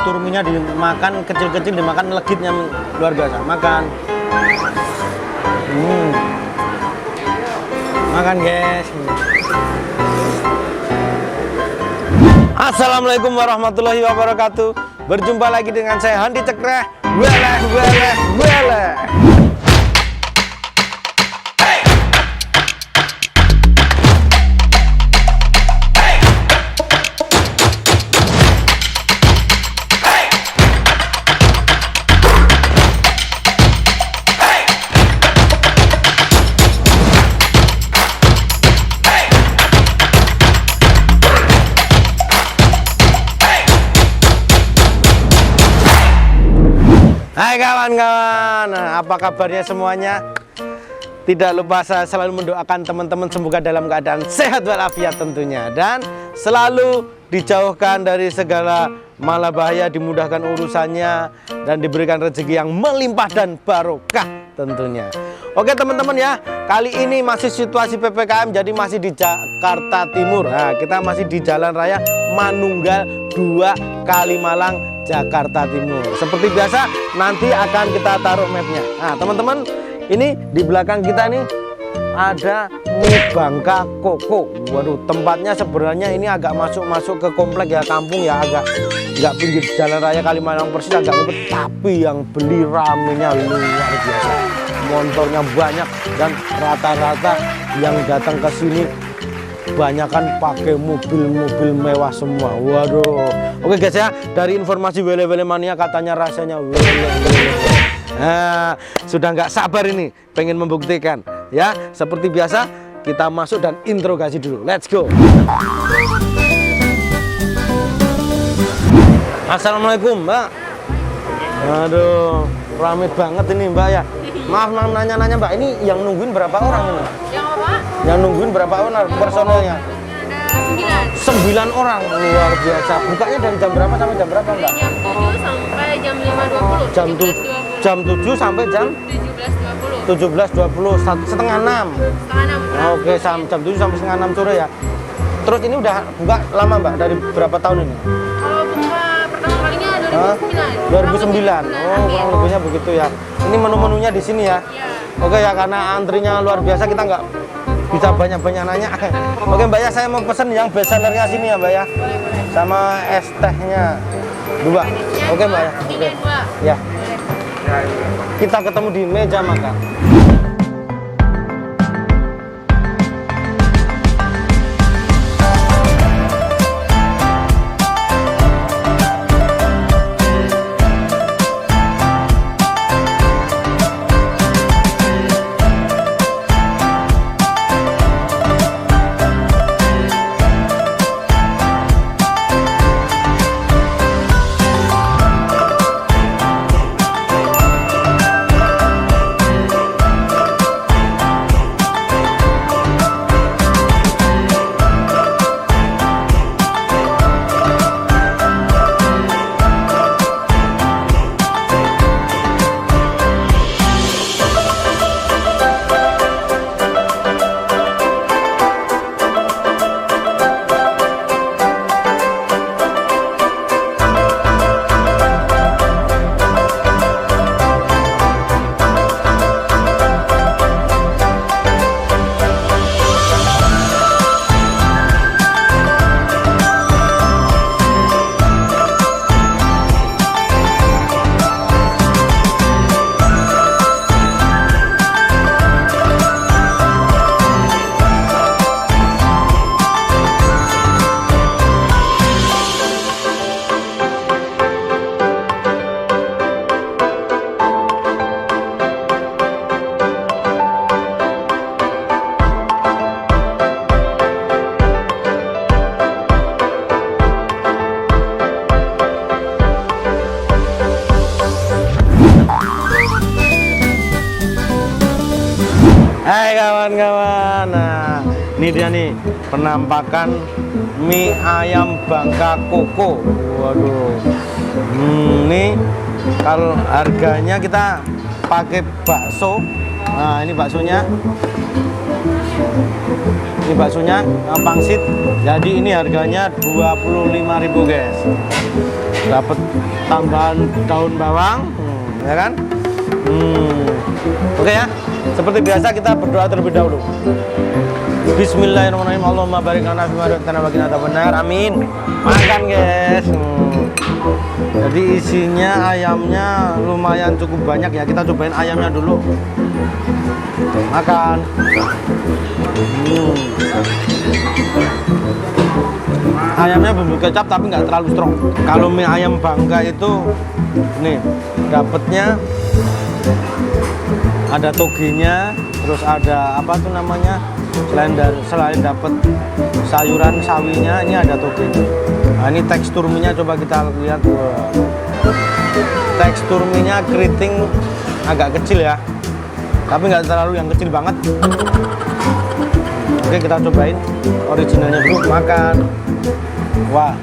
tekstur mie-nya dimakan kecil-kecil, dimakan legitnya luar biasa. Makan. Makan guys. Assalamualaikum warahmatullahi wabarakatuh. Berjumpa lagi dengan saya Handi Cekreh. Weleh. Hai kawan-kawan, apa kabarnya semuanya? Tidak lupa saya selalu mendoakan teman-teman semoga dalam keadaan sehat walafiat tentunya, dan selalu dijauhkan dari segala malapetaka, dimudahkan urusannya, dan diberikan rezeki yang melimpah dan barokah tentunya. Oke teman-teman ya, kali ini masih situasi PPKM, jadi masih di Jakarta Timur. Nah, kita masih di Jalan Raya Manunggal 2 Kalimalang, Jakarta Timur. Seperti biasa nanti akan kita taruh mapnya. Nah teman-teman, ini di belakang kita nih ada mie Bangka Koko. Waduh, tempatnya sebenarnya ini agak masuk ke komplek ya, kampung ya, agak nggak pinggir Jalan Raya Kalimalang persis, agak ngumpet, tapi yang beli ramenya luar biasa. Motornya banyak dan rata-rata yang datang ke sini banyakan pakai mobil-mobil mewah semua. Waduh. Oke guys ya, dari informasi Wele-Wele Mania katanya rasanya nah, sudah nggak sabar ini pengen membuktikan ya. Seperti biasa kita masuk dan interogasi dulu. Let's go. Assalamualaikum Mbak. Aduh, rame banget ini Mbak ya. Maaf nanya-nanya Mbak, ini yang nungguin berapa orang ini? Yang apa? Yang nungguin berapa orang personelnya? Ada 9 orang, luar biasa. Bukanya dari jam berapa sampai jam berapa Mbak? jam 7 sampai jam 5.20. Jam 7 sampai jam 17.20. 17.20, setengah 6. Oke, jam 7 sampai setengah 6 sore ya. Terus ini udah buka lama Mbak, dari berapa tahun ini? Kalau buka pertama kalinya 2009. 2009. Oh, kurang lebihnya begitu ya. Ini menu-menunya di sini ya. Iya. Oke ya, karena antrinya luar biasa kita nggak bisa banyak-banyak nanya. Oke Mbak ya, saya mau pesen yang best sellernya sini ya Mbak ya. Boleh. Sama es tehnya 2. Oke Mbak ya. Oke. Ya. Kita ketemu di meja makan. Hai kawan-kawan, nah ini dia nih penampakan mie ayam Bangka Koko. Waduh, ini kalau harganya kita pakai bakso. Nah ini baksonya, pangsit. Jadi ini harganya 25.000 guys. dapat tambahan daun bawang, ya kan? Oke ya, seperti biasa kita berdoa terlebih dahulu. Bismillahirrahmanirrahim. Allahumma barik lana fima razaqtana wa qina adzabannar. Amin. Makan, guys. Jadi isinya ayamnya lumayan cukup banyak ya. Kita cobain ayamnya dulu. Makan. Ayamnya bumbu kecap tapi nggak terlalu strong. Kalau mie ayam Bangka itu nih dapatnya ada togenya, terus ada apa tuh namanya, selain dapat sayuran sawinya, ini ada togenya. Nah, ini tekstur mie-nya coba kita lihat. Wah. Tekstur mie-nya keriting agak kecil ya, tapi nggak terlalu yang kecil banget. Oke, kita cobain originalnya dulu. Makan. Wah.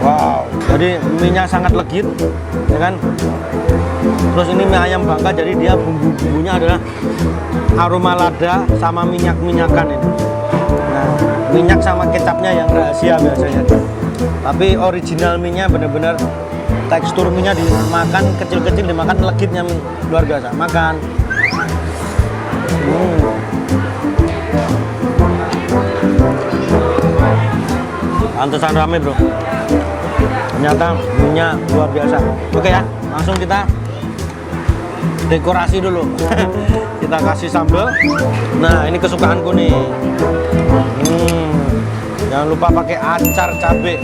Wow, jadi mie-nya sangat legit, ya kan? Terus ini mie ayam Bangka, jadi dia bumbu-bumbunya adalah aroma lada sama minyak-minyakan ini. Nah, minyak sama kecapnya yang rahasia biasanya. Tapi original mie-nya bener-bener tekstur mie-nya dimakan kecil-kecil, dimakan legitnya mie. Luar biasa. Makan. Pantesan rame, bro. Ternyata mie-nya luar biasa. Oke ya, langsung kita dekorasi dulu. Kita kasih sambal. Nah, ini kesukaanku nih. Jangan lupa pakai acar cabai.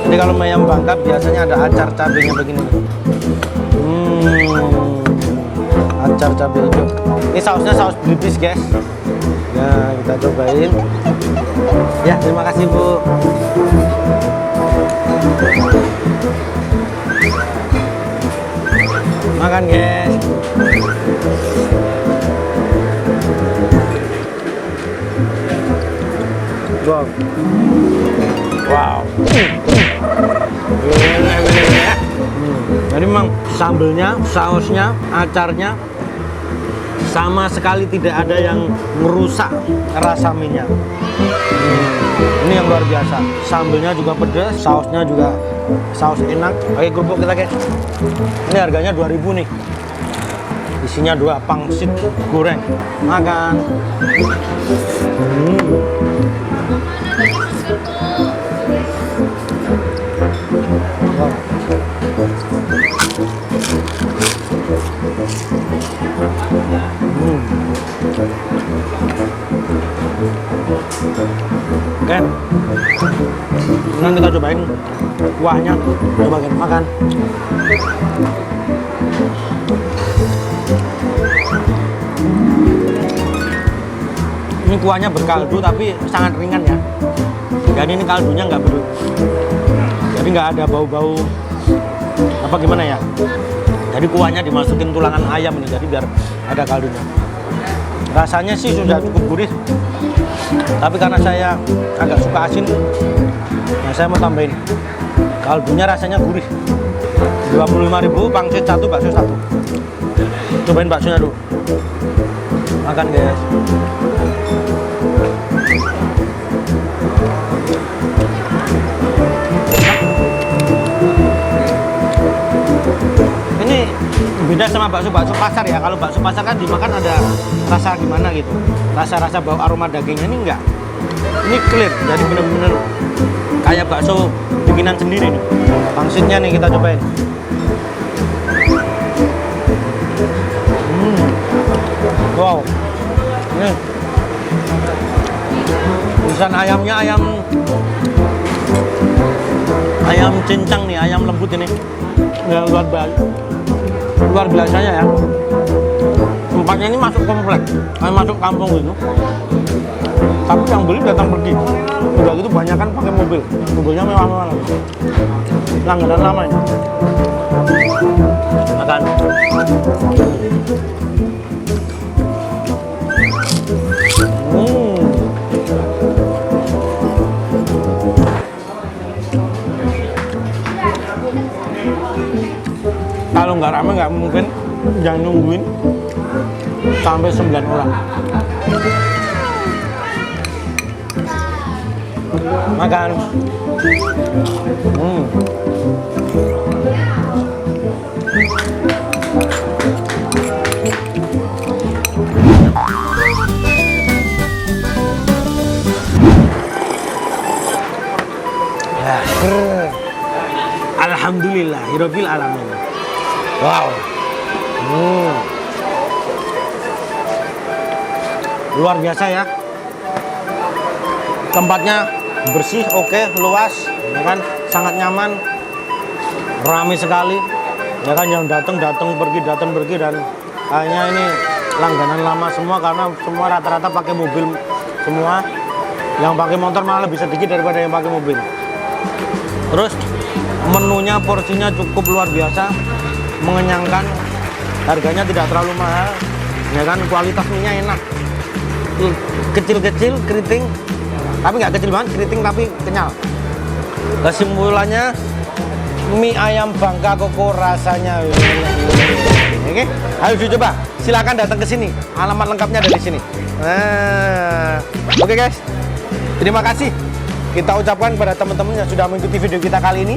Jadi kalau mie ayam Bangka biasanya ada acar cabenya begini. Acar cabai hijau. Ini sausnya saus belibis, guys. Nah, kita cobain. Ya, terima kasih, Bu. Makan, guys. Wow. Wow. Jadi memang sambelnya, sausnya, acarnya sama sekali tidak ada yang merusak rasa mie-nya. Ini yang luar biasa. Sambelnya juga pedas, sausnya juga saus enak. Oke, kerupuk kita, guys. Ini harganya 2.000 nih. Isinya 2 pangsit goreng. Makan. Wow. Oke, sekarang kita cobain kuahnya. Coba kita makan. Ini kuahnya berkaldu tapi sangat ringan ya. Dan ini kaldunya nggak berut, jadi nggak ada bau-bau apa gimana ya. Jadi kuahnya dimasukin tulangan ayam ini, jadi biar ada kaldunya. Rasanya sih sudah cukup gurih, tapi karena saya agak suka asin, nah saya mau tambahin kaldunya. Rasanya gurih. 25.000 pangsit 1, bakso 1. Cobain baksonya dulu. Makan, guys. Ini beda sama bakso pasar ya. Kalau bakso pasar kan dimakan ada rasa gimana gitu, rasa bau aroma dagingnya. Ini enggak, ini clear, jadi bener-bener kayak bakso bikinan sendiri nih. Pangsitnya nih kita cobain. Wow, ini tulisan ayamnya ayam cincang nih, ayam lembut ini. Ya, luar biasanya ya. Tempatnya ini masuk komplek, kayak masuk kampung gitu. Tapi yang beli datang pergi. Udah gitu banyak kan pakai mobil, mobilnya mewah-mewah lagi. Langganan lama ini. Makan. Kalau nggak rame nggak mungkin yang nungguin sampai 9 orang. Makan. Ya, alhamdulillah, hirobil alamin. Wow. Luar biasa ya. Tempatnya bersih, oke, luas, ya kan, sangat nyaman, ramai sekali, ya kan, yang datang pergi dan kayaknya ini langganan lama semua karena semua rata-rata pakai mobil semua, yang pakai motor malah lebih sedikit daripada yang pakai mobil. Terus menunya porsinya cukup luar biasa, mengenyangkan, harganya tidak terlalu mahal, ya kan, kualitas mie-nya enak, kecil-kecil, keriting. Tapi nggak kecil banget, keriting tapi kenyal. Kesimpulannya, mie ayam Bangka Koko rasanya. Oke, ayo dicoba. Silakan datang ke sini. Alamat lengkapnya ada di sini. Nah, oke guys. Terima kasih. Kita ucapkan pada teman-teman yang sudah mengikuti video kita kali ini.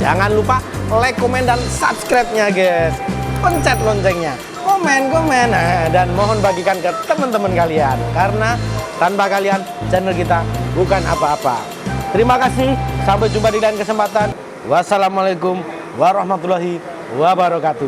Jangan lupa like, komen, dan subscribe-nya guys. Pencet loncengnya. Komen, dan mohon bagikan ke teman-teman kalian karena tanpa kalian channel kita bukan apa-apa. Terima kasih, sampai jumpa di lain kesempatan. Wassalamualaikum warahmatullahi wabarakatuh.